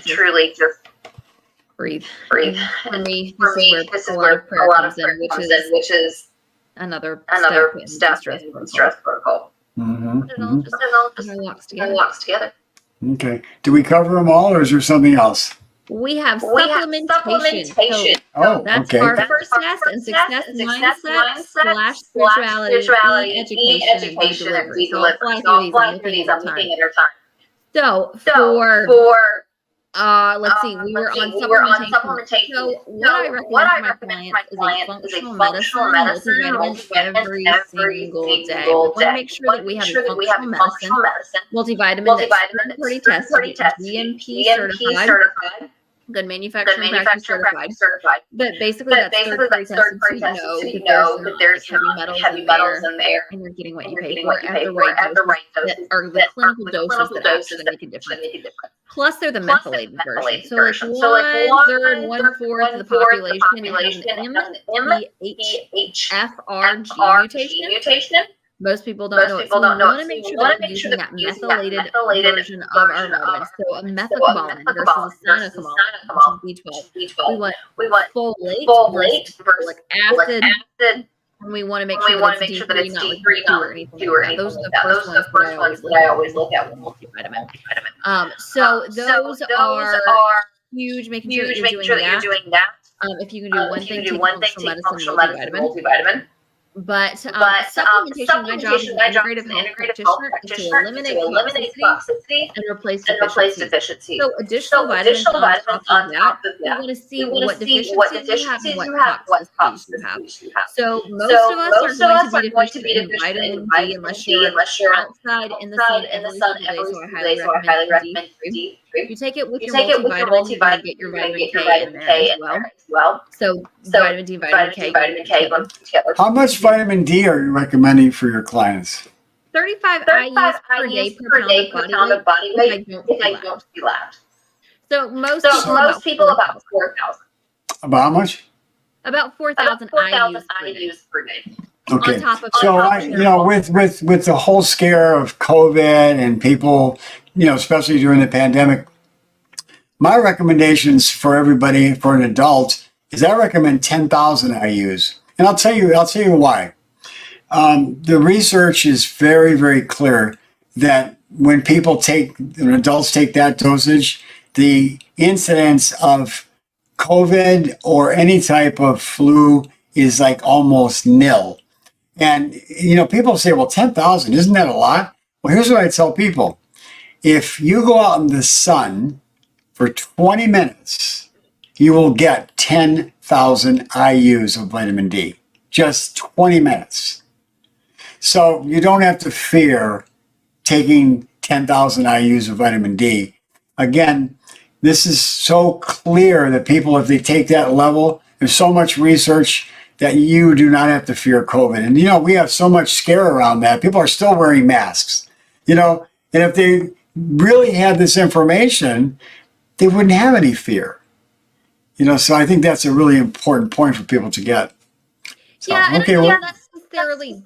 truly just breathe. For me, this is where a lot of prayer comes in, which is another step in the stress protocol. Mm-hmm. It all just locks together. Okay. Do we cover them all, or is there something else? We have supplementation. So that's okay. our first test and success mindset / spirituality, education, and delivery. So I'll fly through these. I'm looking at our time. So for let's see, we were on supplementation. So what I recommend to my clients is a functional medicine multivitamin every single day. We want to make sure that we have a functional medicine multivitamin that's third-party tested, GMP certified, good manufacturing practice certified. But basically that's third-party tested, so you know that there's heavy metals in there, and you're getting what you pay for at the right doses that are the clinical doses that actually make a difference. Plus, they're the methylated version. So, like 1/3, 1/4 of the population has an MTHFR mutation. Most people don't know it. So we want to make sure that we're using that methylated version of our vitamins. So a methylcobalamin versus a cyanocobalamin, which is B12. We want folate versus folic acid. And we want to make sure that it's D3, not like 2 or anything. Those are the first ones that I always look at with multivitamin. So those are huge, making sure that you're doing that. If you can do one thing, take functional medicine, multivitamin. But supplementation, my job as an integrative health practitioner is to eliminate toxicity and replace deficiency. So additional vitamins on top of that. We want to see what deficiencies you have and what toxicities you have. So most of us are going to be deficient in vitamin D unless you're outside in the sun every single day. So I highly recommend D3. You take it with your multivitamin, you're going to get your vitamin K in there as well. So vitamin D, vitamin K go together. How much vitamin D are you recommending for your clients? 35 IUs per day per pound of body weight if I don't see labs. So most people about 4,000. About how much? About 4,000 IUs per day. Okay. On top of with the whole scare of COVID and people, especially during the pandemic, my recommendations for everybody, for an adult, is I recommend 10,000 IUs. And I'll tell you why. The research is very, very clear that when adults take that dosage, the incidence of COVID or any type of flu is like almost nil. And, people say, well, 10,000, isn't that a lot? Well, here's what I tell people. If you go out in the sun for 20 minutes, you will get 10,000 IUs of vitamin D. Just 20 minutes. So you don't have to fear taking 10,000 IUs of vitamin D. Again, this is so clear that people, if they take that level, there's so much research that you do not have to fear COVID. And, we have so much scare around that. People are still wearing masks, and if they really had this information, they wouldn't have any fear. So I think that's a really important point for people to get. So, yeah, and okay, I well, don't necessarily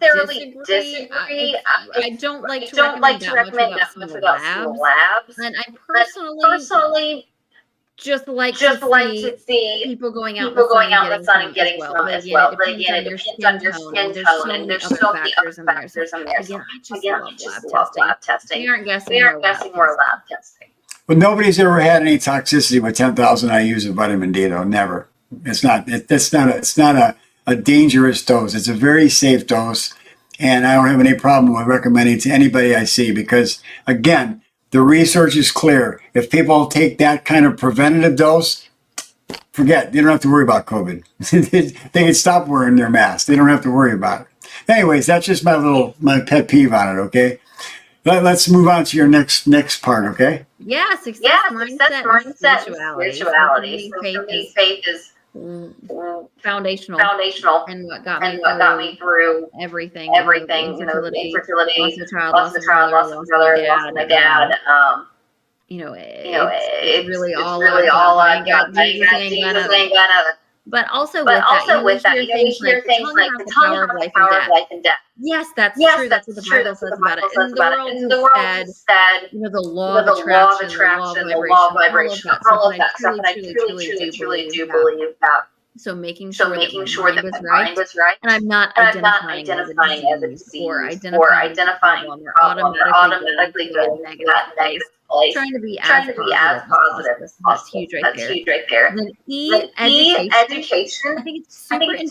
disagree. I don't like to recommend that much about some of the labs. And I personally just like to see people going out in the sun and getting some as well. But again, it depends on your skin tone, and there's so many other factors in there. So again, I just love lab testing. We aren't guessing more lab testing. But nobody's ever had any toxicity with 10,000 IUs of vitamin D, though. Never. It's not a dangerous dose. It's a very safe dose, and I don't have any problem with recommending to anybody I see because, again, the research is clear. If people take that kind of preventative dose, forget. They don't have to worry about COVID. They can stop wearing their mask. They don't have to worry about it. Anyways, that's just my pet peeve on it. Okay. Let's move on to your next part. Okay. Yeah, success mindset, spirituality. So for me, faith is foundational and what got me through everything, infertility, loss of child, loss of brother, loss of my dad. It's really all I got. Jesus ain't gonna. But also with that, you hear things like the tongue has the power of life and death. Yes, that's true. That's what the Bible says about it. And the world said, the law of attraction, the law of vibration, all of that stuff. And I truly do believe that. So making sure that my mind is right. And I'm not identifying as a disease or identifying a problem or automatically going to that negative place. Trying to be as positive as possible. That's huge right there. And then education. I think it's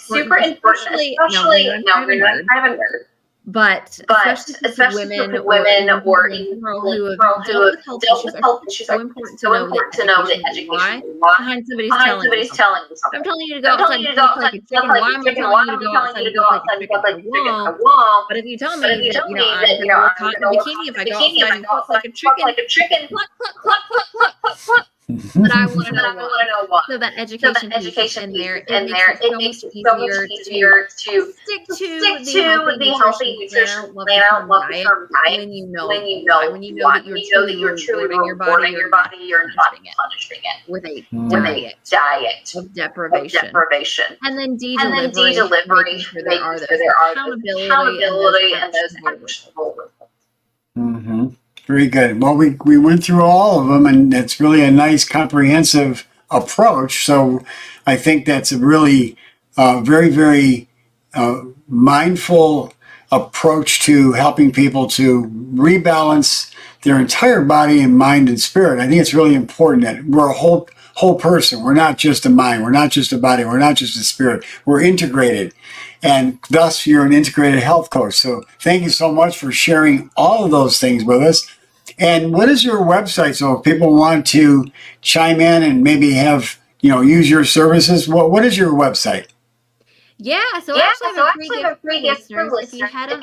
super important, especially now we're not kind of a nerd. But especially for women or even who have dealt with health issues, so important to know the education behind somebody's telling you something. I'm telling you to go outside and look like a chicken. Why am I telling you to go outside and look like a chicken? I won't. But if you tell me that, I'm going to look hot in a bikini if I go outside and look like a chicken. But I want to know why. So that education piece in there, it makes it so much easier to stick to the healthy nutrition plan. I love the term diet. When you know that you're truly rewarding your body, you're not punishing it with a diet of deprivation. And then delivery, making sure there are accountability and those actionable results. Mm-hmm. Very good. Well, we went through all of them, and it's really a nice, comprehensive approach. So I think that's a really very, very mindful approach to helping people to rebalance their entire body and mind and spirit. I think it's really important that we're a whole person. We're not just a mind. We're not just a body. We're not just a spirit. We're integrated. And thus, you're an integrated health coach. So thank you so much for sharing all of those things with us. And what is your website? So if people want to chime in and maybe have, use your services, what is your website? Yeah, so I actually have a free gift for listeners. If you head on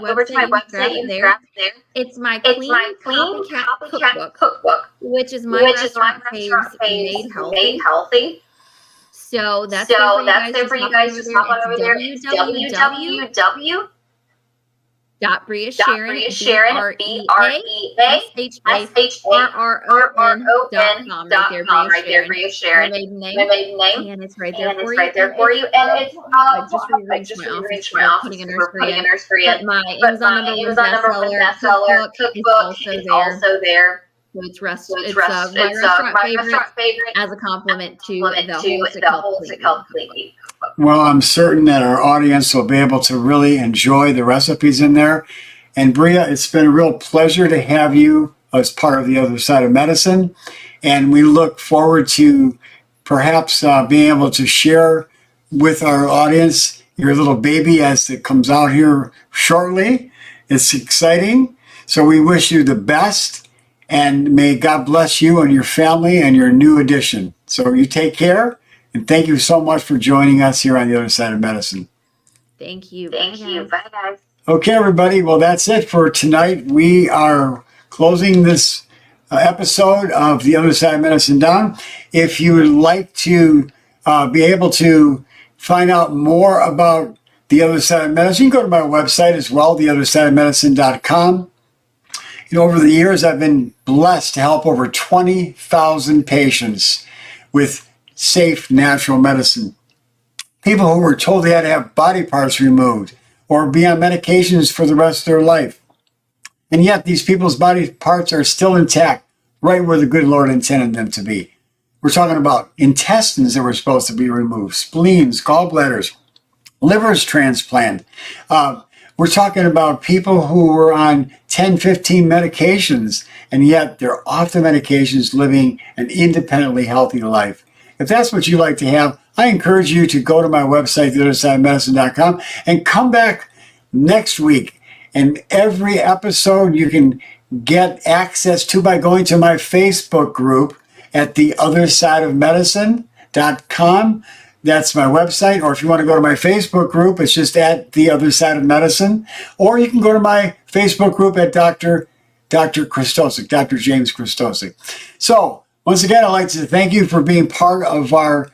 over to my website, you can grab it there. It's my clean CopyCat Cookbook, which is my restaurant faves made healthy. So that's there for you guys. Just hop on over there. It's www. Brea Sharron, BreaSharron.com, right there, Brea Sharron, my maiden name, and it's right there for you. And it's I just rearranged my office, we're putting a nursery in. But my Amazon number one bestseller cookbook is also there. So it's my restaurant favorite as a compliment to the holistic health cleaning. Well, I'm certain that our audience will be able to really enjoy the recipes in there. And Brea, it's been a real pleasure to have you as part of the other side of medicine. And we look forward to perhaps being able to share with our audience your little baby as it comes out here shortly. It's exciting. So we wish you the best, and may God bless you and your family and your new addition. So you take care, and thank you so much for joining us here on The Other Side of Medicine. Thank you. Thank you. Bye, guys. Okay, everybody. Well, that's it for tonight. We are closing this episode of The Other Side of Medicine down. If you would like to be able to find out more about The Other Side of Medicine, you can go to my website as well, theothersideofmedicine.com. Over the years, I've been blessed to help over 20,000 patients with safe natural medicine. People who were told they had to have body parts removed or be on medications for the rest of their life. And yet these people's body parts are still intact, right where the good Lord intended them to be. We're talking about intestines that were supposed to be removed, spleens, gallbladders, livers transplant. We're talking about people who were on 10, 15 medications, and yet they're off the medications living an independently healthy life. If that's what you like to have, I encourage you to go to my website, theothersideofmedicine.com, and come back next week. And every episode you can get access to by going to my Facebook group at theothersideofmedicine.com. That's my website. Or if you want to go to my Facebook group, it's just at The Other Side of Medicine. Or you can go to my Facebook group at Dr. Krystosik, Dr. James Krystosik. So, once again, I'd like to thank you for being part of our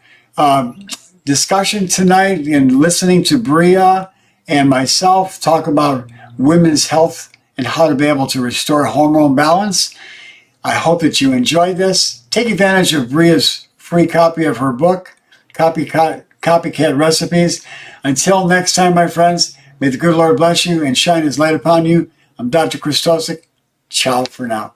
discussion tonight and listening to Brea and myself talk about women's health and how to be able to restore hormone balance. I hope that you enjoyed this. Take advantage of Brea's free copy of her book, CopyCat Recipes. Until next time, my friends, may the good Lord bless you and shine his light upon you. I'm Dr. Krystosik. Ciao for now.